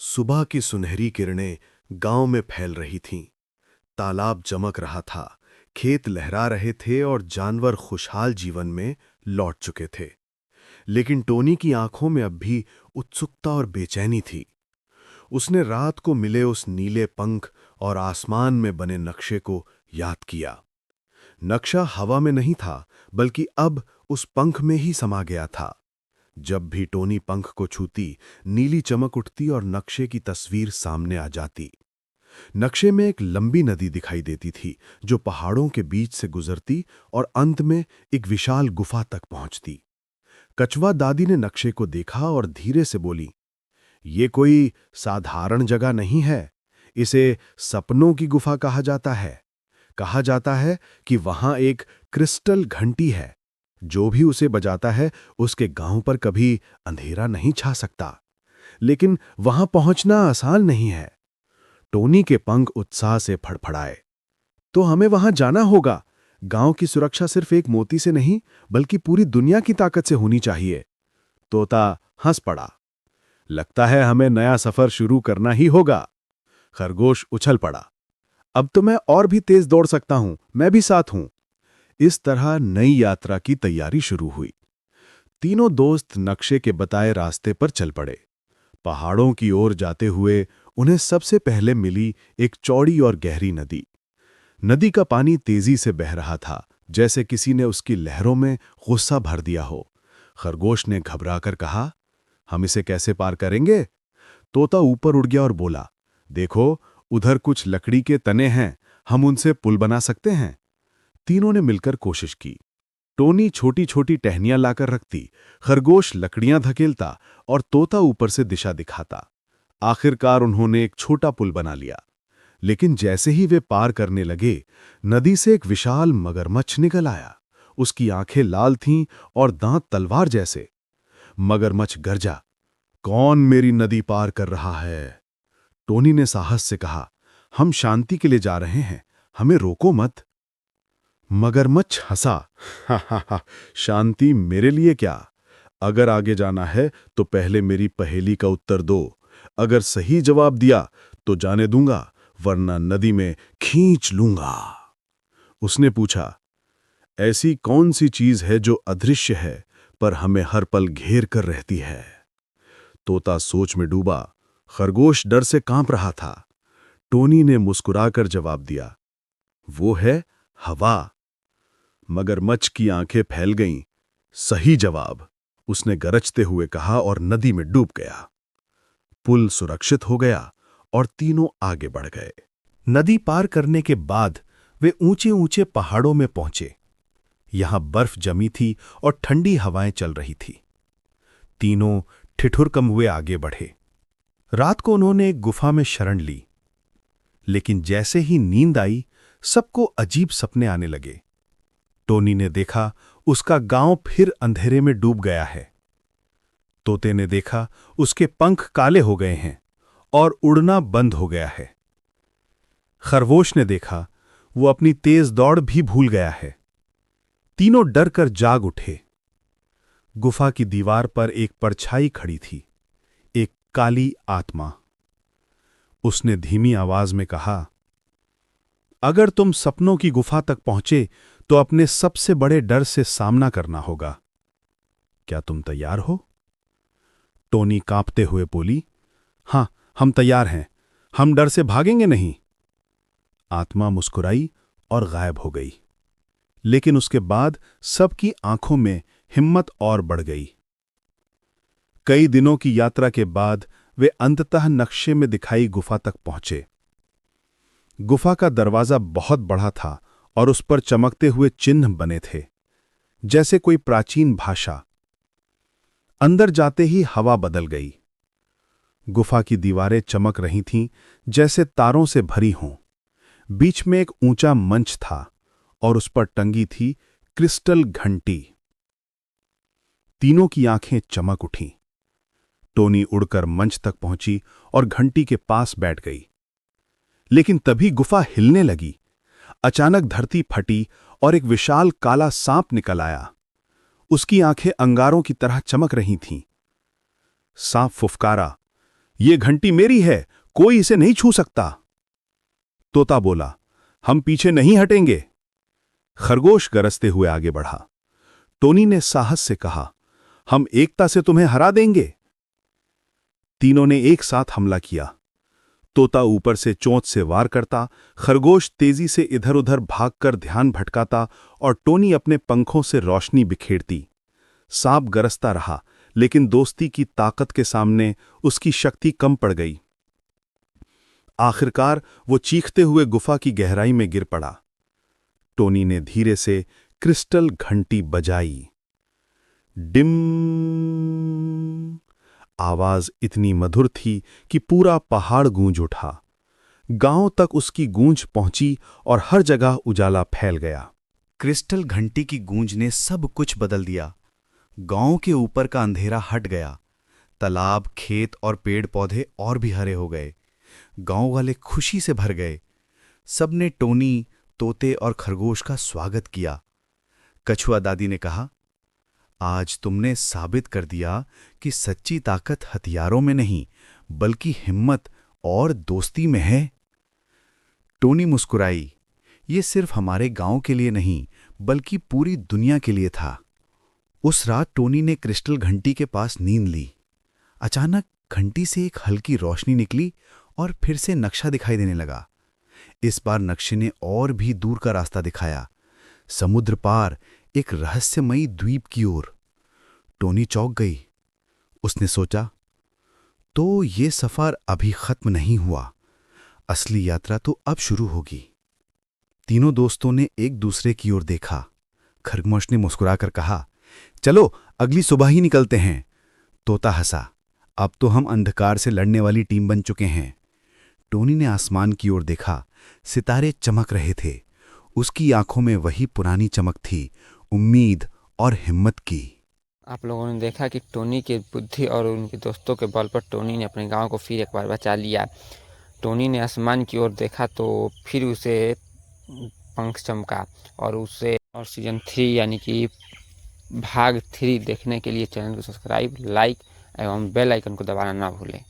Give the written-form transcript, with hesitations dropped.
सुबह की सुनहरी किरणें गांव में फैल रही थीं। तालाब चमक रहा था, खेत लहरा रहे थे और जानवर खुशहाल जीवन में लौट चुके थे। लेकिन टोनी की आंखों में अब भी उत्सुकता और बेचैनी थी। उसने रात को मिले उस नीले पंख और आसमान में बने नक्शे को याद किया। नक्शा हवा में नहीं था, बल्कि अब उस पंख में ही समा गया था। जब भी टोनी पंख को छूती, नीली चमक उठती और नक्शे की तस्वीर सामने आ जाती। नक्शे में एक लंबी नदी दिखाई देती थी, जो पहाड़ों के बीच से गुजरती और अंत में एक विशाल गुफा तक पहुंचती। कछवा दादी ने नक्शे को देखा और धीरे से बोली, "ये कोई साधारण जगह नहीं है। इसे सपनों की गुफा कहा जाता है। कहा जाता है कि वहां एक क्रिस्टल घंटी है। जो भी उसे बजाता है, उसके गांव पर कभी अंधेरा नहीं छा सकता। लेकिन वहां पहुंचना आसान नहीं है।" टोनी के पंख उत्साह से फड़फड़ाए। "तो हमें वहां जाना होगा। गांव की सुरक्षा सिर्फ एक मोती से नहीं, बल्कि पूरी दुनिया की ताकत से होनी चाहिए।" तोता हंस पड़ा। "लगता है हमें नया सफर शुरू करना ही होगा।" खरगोश उछल पड़ा। "अब तो मैं और भी तेज दौड़ सकता हूं, मैं भी साथ हूं।" इस तरह नई यात्रा की तैयारी शुरू हुई। तीनों दोस्त नक्शे के बताए रास्ते पर चल पड़े। पहाड़ों की ओर जाते हुए उन्हें सबसे पहले मिली एक चौड़ी और गहरी नदी। नदी का पानी तेजी से बह रहा था, जैसे किसी ने उसकी लहरों में गुस्सा भर दिया हो। खरगोश ने घबराकर कहा, "हम इसे कैसे पार करेंगे?" तोता ऊपर उड़ गया और बोला, "देखो, उधर कुछ लकड़ी के तने हैं, हम उनसे पुल बना सकते हैं।" तीनों ने मिलकर कोशिश की। टोनी छोटी छोटी टहनियां लाकर रखती, खरगोश लकड़ियां धकेलता और तोता ऊपर से दिशा दिखाता। आखिरकार उन्होंने एक छोटा पुल बना लिया। लेकिन जैसे ही वे पार करने लगे, नदी से एक विशाल मगरमच्छ निकल आया। उसकी आंखें लाल थीं और दांत तलवार जैसे। मगरमच्छ गरजा, "कौन मेरी नदी पार कर रहा है?" टोनी ने साहस से कहा, "हम शांति के लिए जा रहे हैं, हमें रोको मत।" मगरमच्छ हंसा, "हा हा हा, शांति मेरे लिए क्या? अगर आगे जाना है तो पहले मेरी पहेली का उत्तर दो। अगर सही जवाब दिया तो जाने दूंगा, वरना नदी में खींच लूंगा।" उसने पूछा, "ऐसी कौन सी चीज है जो अदृश्य है पर हमें हर पल घेर कर रहती है?" तोता सोच में डूबा। खरगोश डर से कांप रहा था। टोनी ने मुस्कुराकर जवाब दिया, "वो है हवा।" मगरमच्छ की आंखें फैल गईं। "सही जवाब," उसने गरजते हुए कहा और नदी में डूब गया। पुल सुरक्षित हो गया और तीनों आगे बढ़ गए। नदी पार करने के बाद वे ऊंचे ऊंचे पहाड़ों में पहुंचे। यहां बर्फ जमी थी और ठंडी हवाएं चल रही थी। तीनों ठिठुरकम हुए आगे बढ़े। रात को उन्होंने एक गुफा में शरण ली। लेकिन जैसे ही नींद आई, सबको अजीब सपने आने लगे। टोनी ने देखा उसका गांव फिर अंधेरे में डूब गया है। तोते ने देखा उसके पंख काले हो गए हैं और उड़ना बंद हो गया है। खरगोश ने देखा वो अपनी तेज दौड़ भी भूल गया है। तीनों डर कर जाग उठे। गुफा की दीवार पर एक परछाई खड़ी थी, एक काली आत्मा। उसने धीमी आवाज में कहा, "अगर तुम सपनों की गुफा तक पहुंचे तो अपने सबसे बड़े डर से सामना करना होगा। क्या तुम तैयार हो?" टोनी कांपते हुए बोली, "हां, हम तैयार हैं। हम डर से भागेंगे नहीं।" आत्मा मुस्कुराई और गायब हो गई। लेकिन उसके बाद सबकी आंखों में हिम्मत और बढ़ गई। कई दिनों की यात्रा के बाद वे अंततः नक्शे में दिखाई गुफा तक पहुंचे। गुफा का दरवाजा बहुत बड़ा था और उस पर चमकते हुए चिन्ह बने थे, जैसे कोई प्राचीन भाषा। अंदर जाते ही हवा बदल गई। गुफा की दीवारें चमक रही थीं, जैसे तारों से भरी हों। बीच में एक ऊंचा मंच था और उस पर टंगी थी क्रिस्टल घंटी। तीनों की आंखें चमक उठीं। टोनी उड़कर मंच तक पहुंची और घंटी के पास बैठ गई। लेकिन तभी गुफा हिलने लगी। अचानक धरती फटी और एक विशाल काला सांप निकल आया। उसकी आंखें अंगारों की तरह चमक रही थीं। सांप फुफकारा, ये घंटी मेरी है, कोई इसे नहीं छू सकता। तोता बोला, हम पीछे नहीं हटेंगे। खरगोश गरजते हुए आगे बढ़ा। टोनी ने साहस से कहा, हम एकता से तुम्हें हरा देंगे। तीनों ने एक साथ हमला किया। तोता ऊपर से चोंच से वार करता, खरगोश तेजी से इधर उधर भागकर ध्यान भटकाता और टोनी अपने पंखों से रोशनी बिखेरती। सांप गरजता रहा, लेकिन दोस्ती की ताकत के सामने उसकी शक्ति कम पड़ गई। आखिरकार वो चीखते हुए गुफा की गहराई में गिर पड़ा। टोनी ने धीरे से क्रिस्टल घंटी बजाई। डिम। आवाज इतनी मधुर थी कि पूरा पहाड़ गूंज उठा। गांव तक उसकी गूंज पहुंची और हर जगह उजाला फैल गया। क्रिस्टल घंटी की गूंज ने सब कुछ बदल दिया। गांव के ऊपर का अंधेरा हट गया। तालाब, खेत और पेड़ पौधे और भी हरे हो गए। गांव वाले खुशी से भर गए। सबने टोनी, तोते और खरगोश का स्वागत किया। कछुआ दादी ने कहा, आज तुमने साबित कर दिया कि सच्ची ताकत हथियारों में नहीं, बल्कि हिम्मत और दोस्ती में है। टोनी मुस्कुराई। ये सिर्फ हमारे गांव के लिए नहीं, बल्कि पूरी दुनिया के लिए था। उस रात टोनी ने क्रिस्टल घंटी के पास नींद ली। अचानक घंटी से एक हल्की रोशनी निकली और फिर से नक्शा दिखाई देने लगा। इस बार नक्शे ने और भी दूर का रास्ता दिखाया, समुद्र पार एक रहस्यमयी द्वीप की ओर। टोनी चौंक गई। उसने सोचा, तो ये सफर अभी खत्म नहीं हुआ, असली यात्रा तो अब शुरू होगी। तीनों दोस्तों ने एक दूसरे की ओर देखा। खरगोश ने मुस्कुराकर कहा, चलो अगली सुबह ही निकलते हैं। तोता हंसा, अब तो हम अंधकार से लड़ने वाली टीम बन चुके हैं। टोनी ने आसमान की ओर देखा। सितारे चमक रहे थे। उसकी आंखों में वही पुरानी चमक थी, उम्मीद और हिम्मत की। आप लोगों ने देखा कि टोनी की बुद्धि और उनके दोस्तों के बल पर टोनी ने अपने गांव को फिर एक बार बचा लिया। टोनी ने आसमान की ओर देखा तो फिर उसे पंख चमका और उसे और सीजन 3 यानी कि भाग 3 देखने के लिए चैनल को सब्सक्राइब, लाइक एवं बेल आइकन को दबाना ना भूलें।